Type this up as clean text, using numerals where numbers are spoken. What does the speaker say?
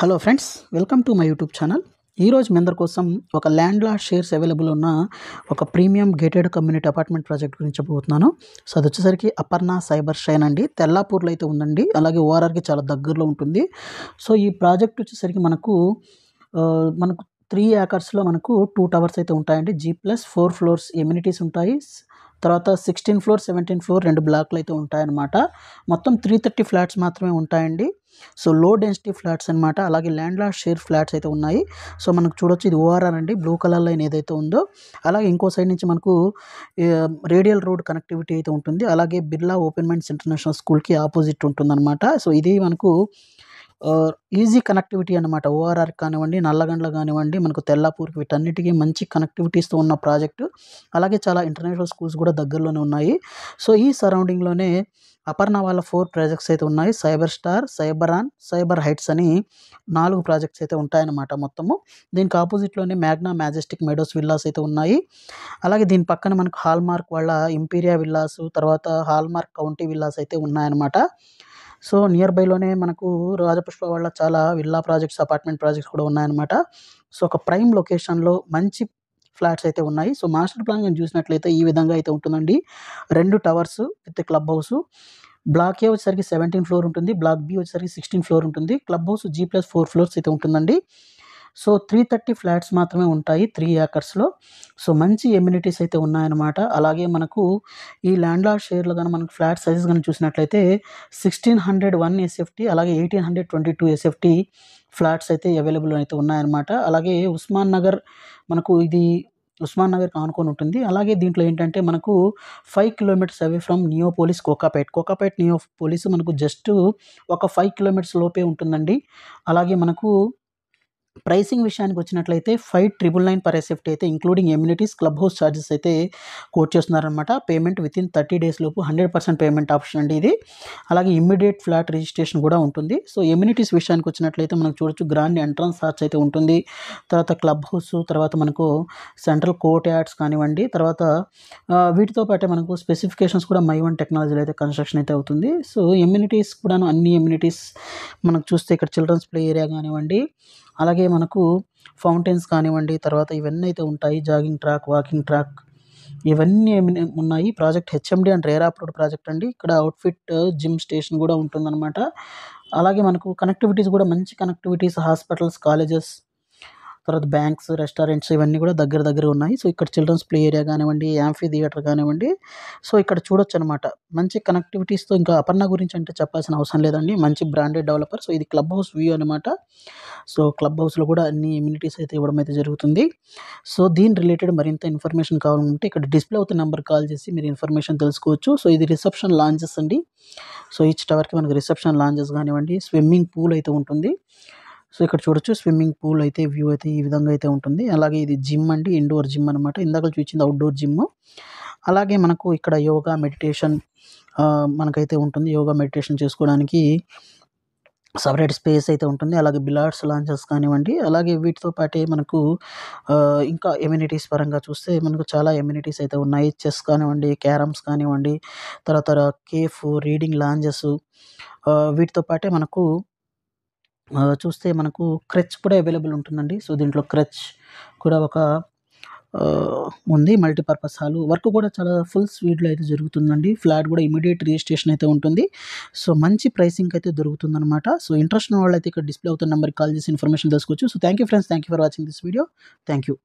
Hello friends, welcome to my YouTube channel. ఈరోజు మీ అందరి కోసం ఒక ల్యాండ్ లాట్ షేర్స్ అవైలబుల్ ఉన్న ఒక premium gated community apartment project గురించి చెప్పబోతున్నాను. సో అది వచ్చేసరికి అపర్ణ సైబర్ షైన్ అండి, తెల్లాపూర్లో అయితే ఉందండి. అలాగే ఓఆర్ఆర్కి చాలా దగ్గరలో ఉంటుంది. సో ఈ ప్రాజెక్ట్ వచ్చేసరికి మనకు 3 ఏకర్స్లో మనకు 2 టవర్స్ అయితే ఉంటాయండి. G+4 ఫ్లోర్స్ ఎమ్యూనిటీస్ ఉంటాయి. తర్వాత 16 ఫ్లోర్ 17 ఫ్లోర్ 2 బ్లాక్లు అయితే ఉంటాయన్నమాట. మొత్తం 330 ఫ్లాట్స్ మాత్రమే ఉంటాయండి. సో లో డెన్సిటీ ఫ్లాట్స్ అనమాట. అలాగే ల్యాండ్ లాట్ షేర్ ఫ్లాట్స్ అయితే ఉన్నాయి. సో మనకు చూడొచ్చు, ఇది ఓఆర్ఆర్ అండి, బ్లూ కలర్ లైన్ ఏదైతే ఉందో. అలాగే ఇంకో సైడ్ నుంచి మనకు రేడియల్ రోడ్ కనెక్టివిటీ అయితే ఉంటుంది. అలాగే బిర్లా ఓపెన్ మైండ్స్ ఇంటర్నేషనల్ స్కూల్కి ఆపోజిట్ ఉంటుందన్నమాట. సో ఇది మనకు ఈజీ కనెక్టివిటీ అనమాట. ఓఆర్ఆర్ కానివ్వండి, నల్లగండ్ల కానివ్వండి, మనకు తెల్లాపూర్కి, వీటన్నిటికీ మంచి కనెక్టివిటీస్తో ఉన్న ప్రాజెక్టు. అలాగే చాలా ఇంటర్నేషనల్ స్కూల్స్ కూడా దగ్గరలోనే ఉన్నాయి. సో ఈ సరౌండింగ్లోనే అపర్ణ వాళ్ళ 4 ప్రాజెక్ట్స్ అయితే ఉన్నాయి. సైబర్ స్టార్, సైబరాన్, సైబర్ హైట్స్ అని 4 ప్రాజెక్ట్స్ అయితే ఉంటాయన్నమాట మొత్తము. దీనికి ఆపోజిట్లోనే మ్యాగ్నా మ్యాజెస్టిక్ మెడోస్ విల్లాస్ అయితే ఉన్నాయి. అలాగే దీని పక్కన మనకు హాల్మార్క్ వాళ్ళ ఇంపీరియా విల్లాస్, తర్వాత హాల్మార్క్ కౌంటీ విల్లాస్ అయితే ఉన్నాయన్నమాట. సో నియర్ బైలోనే మనకు రాజపుష్ప వాళ్ళ చాలా విల్లా ప్రాజెక్ట్స్, అపార్ట్మెంట్ ప్రాజెక్ట్స్ కూడా ఉన్నాయన్నమాట. సో ఒక ప్రైమ్ లొకేషన్లో మంచి ఫ్లాట్స్ అయితే ఉన్నాయి. సో మాస్టర్ ప్లాన్ కానీ చూసినట్లయితే ఈ విధంగా అయితే ఉంటుందండి. 2 towers with club house. Block A వచ్చేసరికి 17 ఫ్లోర్ ఉంటుంది. బ్లాక్ బి వచ్చేసరికి 16 ఫ్లోర్ ఉంటుంది. క్లబ్ హౌస్ G+4 ఫ్లోర్స్ అయితే ఉంటుందండి. సో 330 ఫ్లాట్స్ మాత్రమే ఉంటాయి 3 ఏకర్స్లో. సో మంచి ఎమ్యూనిటీస్ అయితే ఉన్నాయన్నమాట. అలాగే మనకు ఈ ల్యాండ్ లాట్ షేర్లో కానీ మనకు ఫ్లాట్ సైజెస్ కానీ చూసినట్లయితే 1601 ఎస్ఎఫ్టీ, అలాగే 1822 ఎస్ఎఫ్టీ ఫ్లాట్స్ అయితే అవైలబుల్ అయితే ఉన్నాయన్నమాట. అలాగే ఉస్మాన్ నగర్, మనకు ఇది ఉస్మాన్ నగర్కి ఆనుకొని ఉంటుంది. అలాగే దీంట్లో ఏంటంటే మనకు 5 kilometres away from Neopolis Kokapet Neopolis మనకు జస్ట్ ఒక 5 కిలోమీటర్స్ లోపే ఉంటుందండి. అలాగే మనకు ప్రైసింగ్ విషయానికి వచ్చినట్లయితే 5,999 పర్ ఎస్ఎఫ్టీ అయితే including amenities, club house charges అయితే కోట్ చేస్తున్నారనమాట. పేమెంట్ వితిన్ 30 డేస్ లోపు 100% పేమెంట్ ఆప్షన్ అండి ఇది. అలాగే ఇమ్మీడియట్ ఫ్లాట్ రిజిస్ట్రేషన్ కూడా ఉంటుంది. సో ఎమ్యూనిటీస్ విషయానికి వచ్చినట్లయితే మనకు చూడొచ్చు, గ్రాండ్ ఎంట్రన్స్ ఆర్చ్ అయితే ఉంటుంది. తర్వాత క్లబ్ హౌస్, తర్వాత మనకు సెంట్రల్ కోర్ట్ యార్డ్స్ కానివ్వండి, తర్వాత వీటితో పాటే మనకు స్పెసిఫికేషన్స్ కూడా మై1 టెక్నాలజీలో అయితే కన్స్ట్రక్షన్ అయితే అవుతుంది. సో ఎమ్యూనిటీస్ కూడాను అన్ని ఎమ్యూనిటీస్ మనకు చూస్తే ఇక్కడ చిల్డ్రన్స్ ప్లే ఏరియా కానివ్వండి, అలాగే మనకు ఫౌంటైన్స్ కానివ్వండి, తర్వాత ఇవన్నీ అయితే ఉంటాయి. జాగింగ్ ట్రాక్, వాకింగ్ ట్రాక్, ఇవన్నీ ఉన్నాయి. Project HMD and RERA approved project అండి. ఇక్కడ అవుట్ఫిట్ జిమ్ స్టేషన్ కూడా ఉంటుందన్నమాట. అలాగే మనకు కనెక్టివిటీస్ కూడా మంచి కనెక్టివిటీస్, హాస్పిటల్స్, కాలేజెస్, తర్వాత బ్యాంక్స్, రెస్టారెంట్స్ ఇవన్నీ కూడా దగ్గర ఉన్నాయి. సో ఇక్కడ చిల్డ్రన్స్ ప్లే ఏరియా కానివ్వండి, యాంఫీ థియేటర్ కానివ్వండి, సో ఇక్కడ చూడొచ్చు అనమాట. మంచి కనెక్టివిటీస్తో ఇంకా అపర్ణ గురించి అంటే చెప్పాల్సిన అవసరం లేదండి. మంచి బ్రాండెడ్ డెవలపర్. సో ఇది క్లబ్ హౌస్ వ్యూ అనమాట. సో క్లబ్ హౌస్లో కూడా అన్ని ఎమ్యూనిటీస్ అయితే ఇవ్వడం అయితే జరుగుతుంది. సో దీని రిలేటెడ్ మరింత ఇన్ఫర్మేషన్ కావాలంటే ఇక్కడ డిస్ప్లే అవుతున్న నెంబర్ కాల్ చేసి మీరు ఇన్ఫర్మేషన్ తెలుసుకోవచ్చు. సో ఇది రిసెప్షన్ లాంజెస్ అండి. సో ఈచ్ టవర్కి మనకి రిసెప్షన్ లాంజెస్ కానివ్వండి, స్విమ్మింగ్ పూల్ అయితే ఉంటుంది. సో ఇక్కడ చూడొచ్చు, స్విమ్మింగ్ పూల్ అయితే వ్యూ అయితే ఈ విధంగా అయితే ఉంటుంది. అలాగే ఇది జిమ్ అండి, ఇండోర్ జిమ్ అనమాట. ఇందాక చూపించింది అవుట్డోర్ జిమ్. అలాగే మనకు ఇక్కడ యోగా మెడిటేషన్ మనకైతే ఉంటుంది. యోగా మెడిటేషన్ చేసుకోవడానికి సపరేట్ స్పేస్ అయితే ఉంటుంది. అలాగే బిలార్డ్స్ లాంచెస్ కానివ్వండి, అలాగే వీటితో పాటే మనకు ఇంకా ఎమ్యూనిటీస్ పరంగా చూస్తే మనకు చాలా ఎమ్యూనిటీస్ అయితే ఉన్నాయి. చెస్ కానివ్వండి, క్యారమ్స్ కానివ్వండి, తర్వాత కేఫ్, రీడింగ్ లాంజెస్, వీటితో పాటే మనకు చూస్తే మనకు క్రచ్ కూడా అవైలబుల్ ఉంటుందండి. సో దీంట్లో క్రచ్ కూడా ఒక ఉంది. Multipurpose hall. వర్క్ కూడా చాలా ఫుల్ స్పీడ్లో అయితే జరుగుతుందండి. ఫ్లాట్ కూడా ఇమీడియట్ రిజిస్ట్రేషన్ అయితే ఉంటుంది. సో మంచి ప్రైసింగ్ అయితే దొరుకుతుందన్నమాట. సో ఇంట్రెస్ట్ ఉన్న వాళ్ళైతే ఇక్కడ డిస్ప్లే అవుతున్న నెంబర్కి కాల్ చేసి ఇన్ఫర్మేషన్ తెలుసుకోవచ్చు. So thank you friends, thank you for watching this video. Thank you.